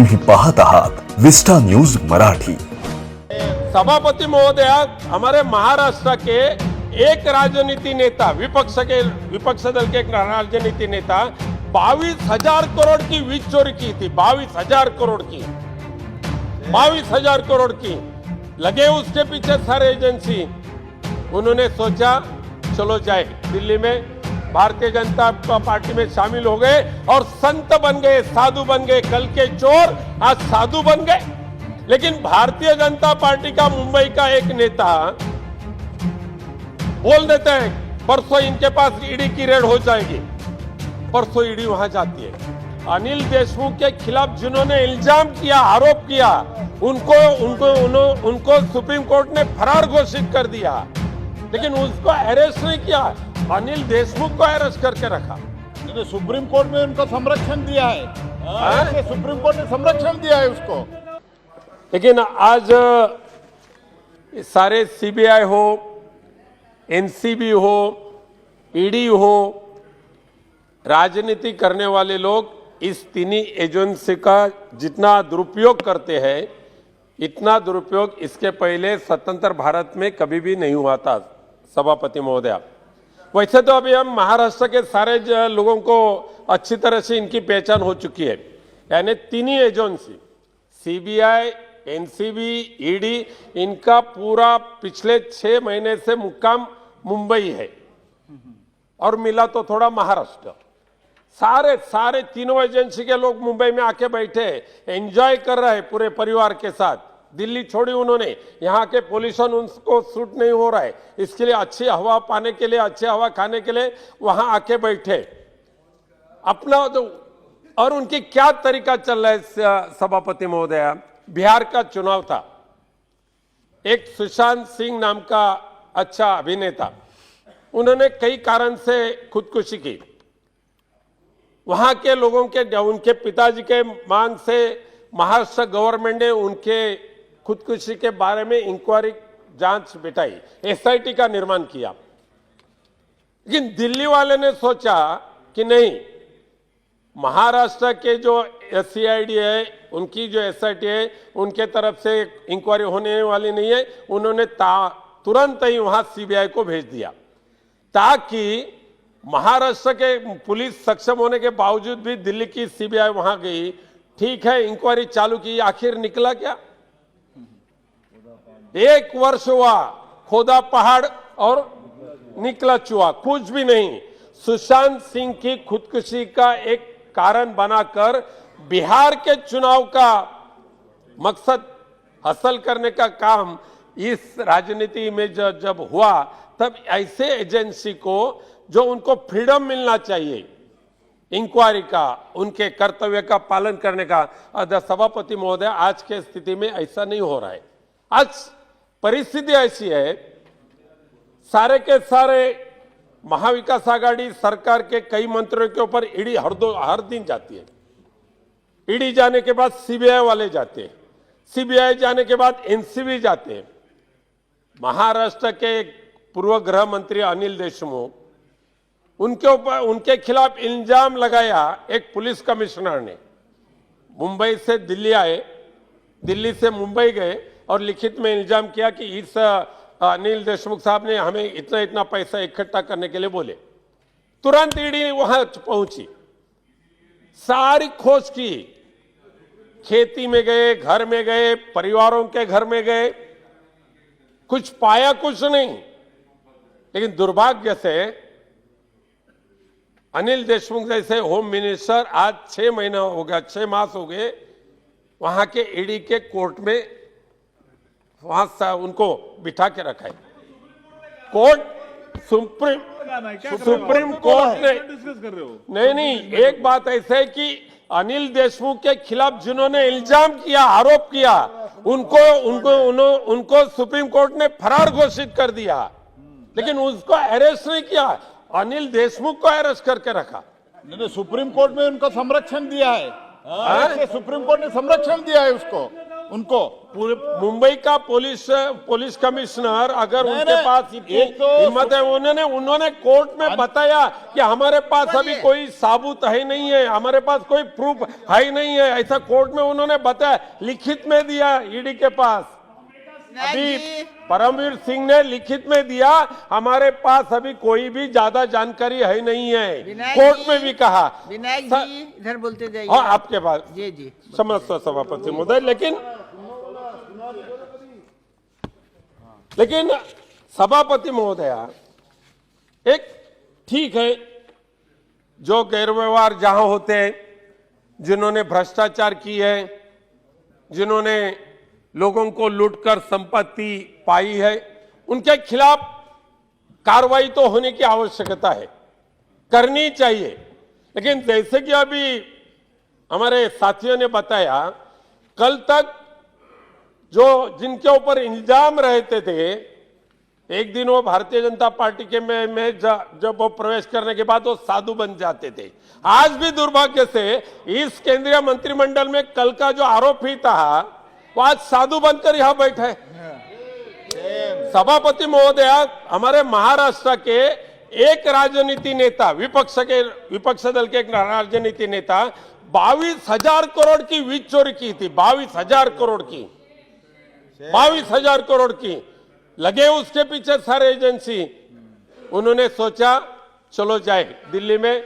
तुम्ही पाहत आहात विस्टा न्यूज मराठी। सभापति महोदय, हमारे महाराष्ट्र के एक राजनीति नेता, विपक्ष दल के एक राजनीति नेता 22,000 करोड़ की वीज चोरी की थी। 22,000 करोड़ की, 22,000 करोड़ की लगे उसके पीछे सारे एजेंसी। उन्होंने सोचा चलो जाए दिल्ली में भारतीय जनता पार्टी में शामिल हो गए और संत बन गए, साधु बन गए। कल के चोर आज साधु बन गए। लेकिन भारतीय जनता पार्टी का मुंबई का एक नेता बोल देता है परसों इनके पास ईडी की रेड हो जाएगी। परसों ईडी वहां जाती है। अनिल देशमुख के खिलाफ जिन्होंने इल्जाम किया, आरोप किया, उनको सुप्रीम कोर्ट ने फरार घोषित कर दिया, लेकिन उसको अरेस्ट नहीं किया। अनिल देशमुख को अरेस्ट करके रखा। सुप्रीम कोर्ट में उनको संरक्षण दिया है। सुप्रीम कोर्ट ने संरक्षण दिया है उसको। लेकिन आज सारे सीबीआई हो, एनसीबी हो, ईडी हो, राजनीति करने वाले लोग इस तीनों एजेंसी का जितना दुरुपयोग करते हैं, इतना दुरुपयोग इसके पहले स्वतंत्र भारत में कभी भी नहीं हुआ था। सभापति महोदय, वैसे तो अभी हम महाराष्ट्र के सारे लोगों को अच्छी तरह से इनकी पहचान हो चुकी है। यानी तीनों एजेंसी, सीबीआई, एनसीबी, ईडी, इनका पूरा पिछले 6 महीने से मुक्काम मुंबई है और मिला तो थोड़ा महाराष्ट्र। सारे तीनों एजेंसी के लोग मुंबई में आके बैठे, एंजॉय कर रहे हैं पूरे परिवार के साथ। दिल्ली छोड़ी उन्होंने, यहाँ के पोल्यूशन उनको सूट नहीं हो रहा है, इसके लिए अच्छी हवा पाने के लिए, अच्छी हवा खाने के लिए वहां आके बैठे अपना। तो और उनकी क्या तरीका चल रहा है सभापति महोदय, बिहार का चुनाव था, एक सुशांत सिंह नाम का अच्छा अभिनेता, उन्होंने कई कारण से खुदकुशी की। वहां के लोगों के, उनके पिताजी के मांग से महाराष्ट्र गवर्नमेंट ने उनके खुदकुशी के बारे में इंक्वायरी जांच बिठाई, एसआईटी का निर्माण किया। लेकिन दिल्ली वाले ने सोचा कि नहीं, महाराष्ट्र के जो एससीआईडी है, उनकी जो एसआईटी है, उनके तरफ से इंक्वायरी होने वाली नहीं है। उन्होंने तुरंत ही वहां सीबीआई को भेज दिया, ताकि महाराष्ट्र के पुलिस सक्षम होने के बावजूद भी दिल्ली की सीबीआई वहां गई। ठीक है, इंक्वायरी चालू की, आखिर निकला क्या? 1 वर्ष हुआ, खोदा पहाड़ और निकला चूहा, कुछ भी नहीं। सुशांत सिंह की खुदकुशी का एक कारण बनाकर बिहार के चुनाव का मकसद हासिल करने का काम इस राजनीति में जब हुआ, तब ऐसे एजेंसी को जो उनको फ्रीडम मिलना चाहिए इंक्वायरी का, उनके कर्तव्य का पालन करने का, सभापति महोदय आज के स्थिति में ऐसा नहीं हो रहा है। आज परिस्थिति ऐसी है, सारे के सारे महाविकास आघाड़ी सरकार के कई मंत्रियों के ऊपर ईडी हर दिन जाती है। ईडी जाने के बाद सीबीआई वाले जाते हैं, सीबीआई जाने के बाद एनसीबी जाते हैं। महाराष्ट्र के पूर्व गृह मंत्री अनिल देशमुख, उनके खिलाफ इल्जाम लगाया एक पुलिस कमिश्नर ने। मुंबई से दिल्ली आए, दिल्ली से मुंबई गए और लिखित में इल्जाम किया कि इस अनिल देशमुख साहब ने हमें इतना पैसा इकट्ठा करने के लिए बोले। तुरंत ईडी वहां पहुंची, सारी खोज की, खेती में गए, घर में गए, परिवारों के घर में गए, कुछ पाया कुछ नहीं। लेकिन दुर्भाग्य से अनिल देशमुख जैसे होम मिनिस्टर आज 6 महीना हो गया, 6 मास हो गए वहां के ईडी के कोर्ट में, वहां उनको बिठा के रखा है। कोर्ट, सुप्रीम कोर्ट ने डिस्कस कर रहे हो? नहीं, एक बात ऐसा है कि अनिल देशमुख के खिलाफ जिन्होंने इल्जाम किया, आरोप किया, उनको सुप्रीम कोर्ट ने फरार घोषित कर दिया, लेकिन उसको अरेस्ट नहीं किया। अनिल देशमुख को अरेस्ट करके रखा। नहीं, सुप्रीम कोर्ट में उनको संरक्षण दिया है। सुप्रीम कोर्ट ने संरक्षण दिया है उसको। उनको। पूरे मुंबई का पुलिस कमिश्नर अगर नहीं, उनके नहीं, पास इतनी एक तो हिम्मत है, उन्होंने कोर्ट में बताया कि हमारे पास अभी कोई साबुत है नहीं है, हमारे पास कोई प्रूफ है ही नहीं है, ऐसा कोर्ट में उन्होंने बताया, लिखित में दिया ईडी के पास। अभी परमवीर सिंह ने लिखित में दिया, हमारे पास अभी कोई भी ज्यादा जानकारी है नहीं है, कोर्ट में भी कहा। विनायक जी इधर बोलते जाइए। हाँ, आपके पास जी जी समझता सभापति महोदय, लेकिन सभापति महोदया, एक ठीक है, जो गैरव्यवहार जहां होते हैं, जिन्होंने भ्रष्टाचार की है, जिन्होंने लोगों को लूटकर संपत्ति पाई है, उनके खिलाफ कार्रवाई तो होने की आवश्यकता है, करनी चाहिए। लेकिन जैसे कि अभी हमारे साथियों ने बताया, कल तक जो जिनके ऊपर इल्जाम रहते थे, एक दिन वो भारतीय जनता पार्टी के में जब वो प्रवेश करने के बाद वो साधु बन जाते थे। आज भी दुर्भाग्य से इस केंद्रीय मंत्रिमंडल में कल का जो आरोपी था, वो आज साधु बनकर यहां बैठा है। सभापति महोदया, हमारे महाराष्ट्र के एक राजनीति नेता, विपक्ष दल के एक राजनीति नेता 22,000 करोड़ की वीज चोरी की थी, 22,000 करोड़ की, 22,000 करोड़ की। लगे उसके पीछे सारे एजेंसी। उन्होंने सोचा चलो जाए दिल्ली में,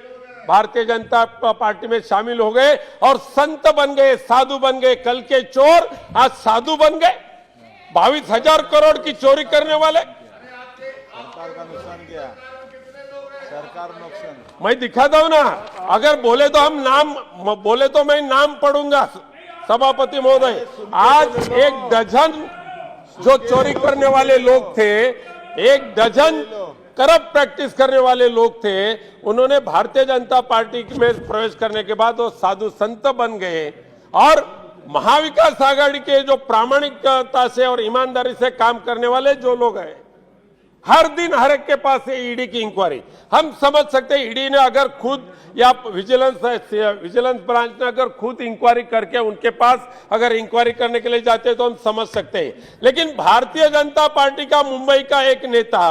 भारतीय जनता पार्टी में शामिल हो गए और संत बन गए, साधु बन गए। कल के चोर आज साधु बन गए, 22,000 करोड़ की चोरी करने वाले। सरकार का नुकसान किया, सरकार नुकसान। मैं दिखाता हूं ना, अगर बोले तो हम नाम बोले तो मैं नाम पढ़ूंगा सभापति महोदय। आज एक डजन जो चोरी करने वाले लोग थे, एक डजन करप्ट प्रैक्टिस करने वाले लोग थे, उन्होंने भारतीय जनता पार्टी में प्रवेश करने के बाद वो साधु संत बन गए। और महाविकास आघाड़ी के जो प्रामाणिकता से और ईमानदारी से काम करने वाले जो लोग हैं, हर दिन हर एक के पास है ईडी की इंक्वायरी। हम समझ सकते हैं ईडी ने अगर खुद या विजिलेंस ब्रांच ने अगर खुद इंक्वायरी करके उनके पास अगर इंक्वायरी करने के लिए जाते हैं तो हम समझ सकते हैं। लेकिन भारतीय जनता पार्टी का मुंबई का एक नेता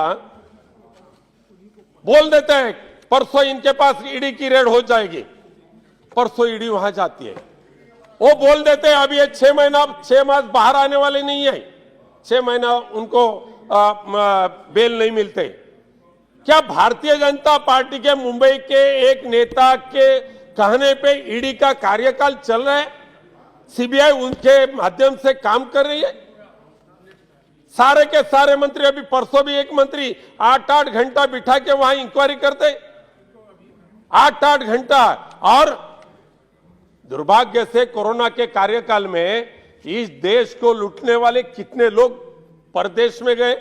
बोल देता है परसों इनके पास ईडी की रेड हो जाएगी, परसों ईडी वहां जाती है। वो बोल देते हैं अभी ये 6 मास बाहर आने वाले नहीं है, 6 महीना उनको बेल नहीं मिलते। क्या भारतीय जनता पार्टी के मुंबई के एक नेता के कहने पे ईडी का कार्यकाल चल रहा है? सीबीआई उनके माध्यम से काम कर रही है? सारे के सारे मंत्री, अभी परसों भी एक मंत्री 8-8 घंटा बिठा के वहां इंक्वायरी करते, 8-8 घंटा। और दुर्भाग्य से कोरोना के कार्यकाल में इस देश को लूटने वाले कितने लोग परदेश में गए।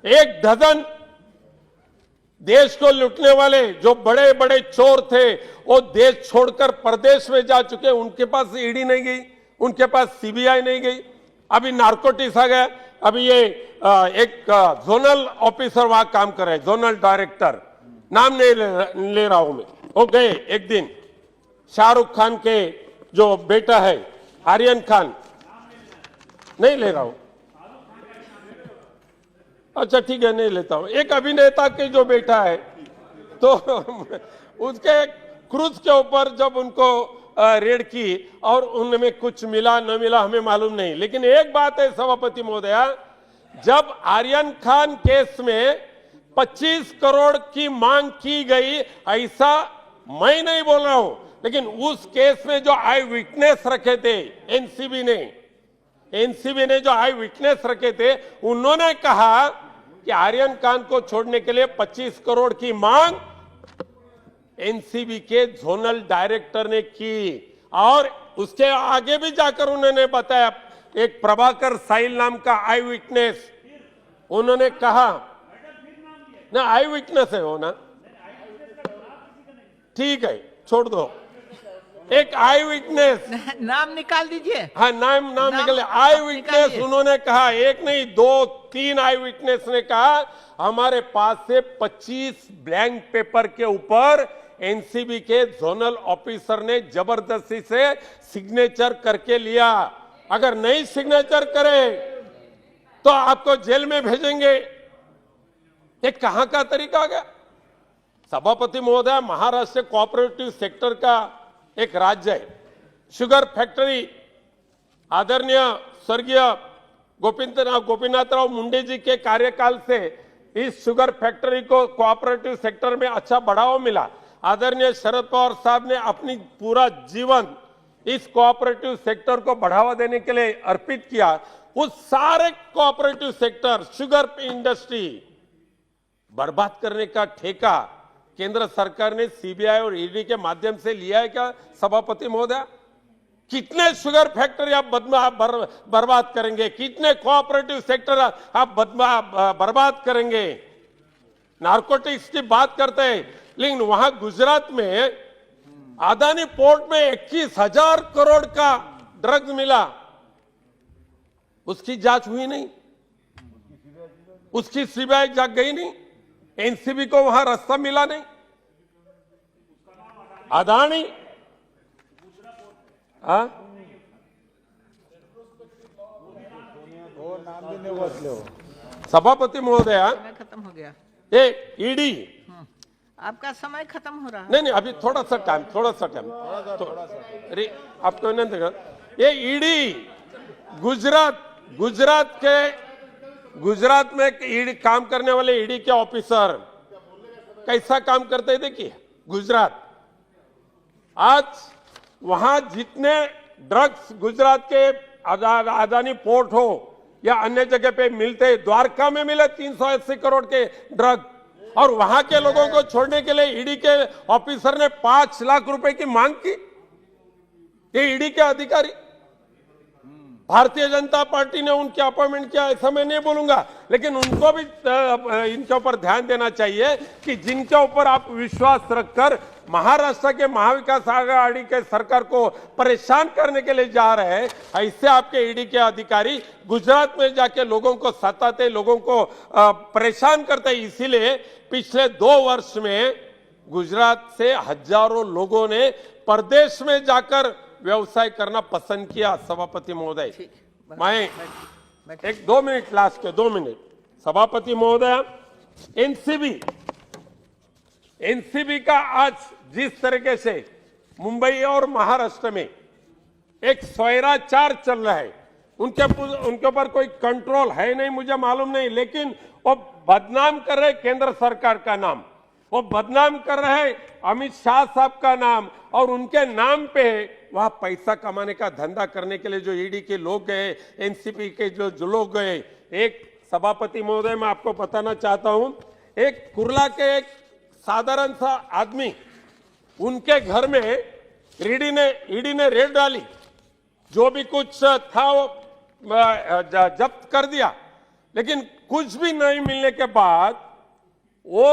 एक डजन देश को लूटने वाले जो बड़े बड़े चोर थे, वो देश छोड़कर परदेश में जा चुके। उनके पास ईडी नहीं गई, उनके पास सीबीआई नहीं गई। अभी नार्कोटिक्स आ गया, अभी ये एक जोनल ऑफिसर वहां काम कर रहे हैं, जोनल डायरेक्टर, नाम नहीं ले रहा हूं मैं। वो गए एक दिन, शाहरुख खान के जो बेटा है आर्यन खान, नहीं ले रहा हूं, अच्छा ठीक है नहीं लेता हूं, एक अभिनेता के जो बेटा है, तो उसके क्रूज के ऊपर जब उनको रेड की और उनमें कुछ मिला न मिला हमें मालूम नहीं। लेकिन एक बात है सभापति महोदया, जब आर्यन खान केस में 25 करोड़ की मांग की गई, ऐसा मैं नहीं बोल रहा हूं, लेकिन उस केस में जो आई विटनेस रखे थे एनसीबी ने जो आई विटनेस रखे थे, उन्होंने कहा कि आर्यन खान को छोड़ने के लिए 25 करोड़ की मांग एनसीबी के जोनल डायरेक्टर ने की। और उसके आगे भी जाकर उन्होंने बताया, एक प्रभाकर साइल नाम का आई विटनेस, उन्होंने कहा ना, आई विटनेस है वो ना, ठीक है छोड़ दो, एक आई विटनेस, नाम निकाल दीजिए। हाँ नाम निकले, आई विटनेस। उन्होंने कहा, एक नहीं 2-3 आई विटनेस ने कहा हमारे पास से 25 ब्लैंक पेपर के ऊपर एनसीबी के जोनल ऑफिसर ने जबरदस्ती से सिग्नेचर करके लिया। अगर नहीं सिग्नेचर करे तो आपको जेल में भेजेंगे। ये कहां का तरीका आ गया? सभापति महोदय, महाराष्ट्र कोऑपरेटिव सेक्टर का एक राज्य है। शुगर फैक्ट्री आदरणीय स्वर्गीय गोपीनाथराव मुंडे जी के कार्यकाल से इस शुगर फैक्ट्री को कोऑपरेटिव सेक्टर में अच्छा बढ़ावा मिला। आदरणीय शरद पवार साहब ने अपनी पूरा जीवन इस कोऑपरेटिव सेक्टर को बढ़ावा देने के लिए अर्पित किया। उस सारे कोऑपरेटिव सेक्टर, शुगर इंडस्ट्री बर्बाद करने का ठेका केंद्र सरकार ने सीबीआई और ईडी के माध्यम से लिया है क्या सभापति महोदय? कितने शुगर फैक्ट्री आप बर्बाद करेंगे? कितने कोऑपरेटिव सेक्टर आप बर्बाद करेंगे? नारकोटिक्स की बात करते हैं, लेकिन वहां गुजरात में अदानी पोर्ट में 21,000 करोड़ का ड्रग्स मिला, उसकी जांच हुई नहीं, उसकी सीबीआई जांच गई नहीं, एनसीबी को वहां रास्ता मिला नहीं। अदानी सभापति महोदय, समय खत्म हो गया। ये ईडी आपका समय खत्म हो रहा है। नहीं, अभी थोड़ा सा टाइम आपको नहीं देखा। ये ईडी गुजरात में ईडी काम करने वाले ईडी के ऑफिसर कैसा काम करते हैं देखिए। गुजरात आज वहां जितने ड्रग्स गुजरात के अदानी पोर्ट हो या अन्य जगह पे मिलते, द्वारका में मिले 380 करोड़ के ड्रग, और वहां के लोगों को छोड़ने के लिए ईडी के ऑफिसर ने 5 लाख रुपए की मांग की। ये ईडी के अधिकारी, भारतीय जनता पार्टी ने उनकी अपॉइंटमेंट किया, ऐसा मैं नहीं बोलूंगा, लेकिन उनको भी इनके ऊपर ध्यान देना चाहिए कि जिनके ऊपर आप विश्वास रखकर महाराष्ट्र के महाविकास आघाड़ी के सरकार को परेशान करने के लिए जा रहे हैं, ऐसे आपके ईडी के अधिकारी गुजरात में जाके लोगों को सताते, लोगों को परेशान करते। इसीलिए पिछले 2 वर्ष में गुजरात से हजारों लोगों ने परदेश में जाकर व्यवसाय करना पसंद किया। सभापति महोदय, मैं 2 मिनट लास्ट के 2 मिनट सभापति महोदय, एनसीबी का आज जिस तरीके से मुंबई और महाराष्ट्र में एक स्वैराचार चल रहा है, उनके ऊपर कोई कंट्रोल है नहीं, मुझे मालूम नहीं, लेकिन वो बदनाम कर रहे केंद्र सरकार का नाम, वो बदनाम कर रहे अमित शाह साहब का नाम, और उनके नाम पे वहां पैसा कमाने का धंधा करने के लिए जो ईडी के लोग गए, एनसीबी के जो लोग गए। एक सभापति महोदय, मैं आपको बताना चाहता हूं, एक कुर्ला के एक साधारण सा आदमी, उनके घर में ईडी ने रेड डाली, जो भी कुछ था वो जब्त कर दिया, लेकिन कुछ भी नहीं मिलने के बाद वो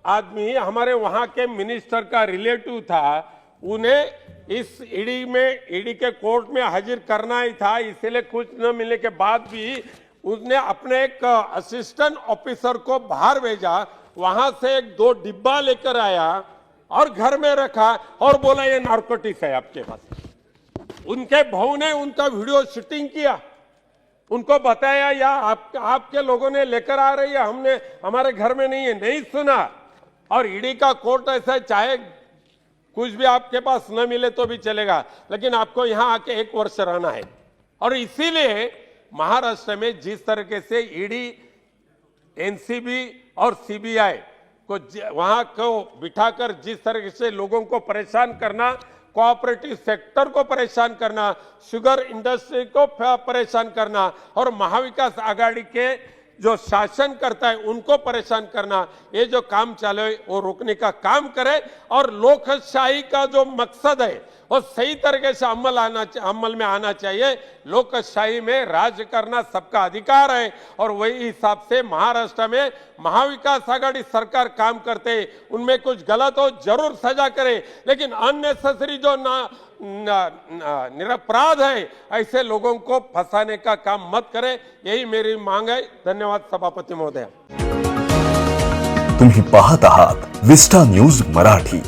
आदमी हमारे वहां के मिनिस्टर का रिलेटिव था, उन्हें इस ईडी के कोर्ट में हाजिर करना ही था, इसलिए कुछ न मिलने के बाद भी उसने अपने एक असिस्टेंट ऑफिसर को बाहर भेजा, वहां से 1-2 डिब्बा लेकर आया और घर में रखा और बोला ये नारकोटिक्स है आपके पास। उनके बहू ने उनका वीडियो शूटिंग किया, उनको बताया या आपके लोगों ने लेकर आ रही है, हमने हमारे घर में नहीं है, नहीं सुना। और ईडी का कोर्ट ऐसा, चाहे कुछ भी आपके पास न मिले तो भी चलेगा, लेकिन आपको यहां आके 1 वर्ष रहना है। और इसीलिए महाराष्ट्र में जिस तरीके से ईडी, एनसीबी और सीबीआई को वहां को बिठाकर जिस तरीके से लोगों को परेशान करना, कोऑपरेटिव सेक्टर को परेशान करना, शुगर इंडस्ट्री को परेशान करना, और महाविकास आघाड़ी के जो शासन करता है उनको परेशान करना, ये जो काम चले वो रोकने का काम करे, और लोकशाही का जो मकसद है वो सही तरीके से अमल में आना चाहिए। लोकशाही में राज करना सबका अधिकार है, और वही हिसाब से महाराष्ट्र में महाविकास आघाड़ी सरकार काम करते, उनमें कुछ गलत हो जरूर सजा करे, लेकिन अननेसेसरी जो निरपराध है ऐसे लोगों को फंसाने का काम मत करे, यही मेरी मांग है। धन्यवाद सभापति महोदय। तुम्ही पाहत आहात विस्टा न्यूज मराठी।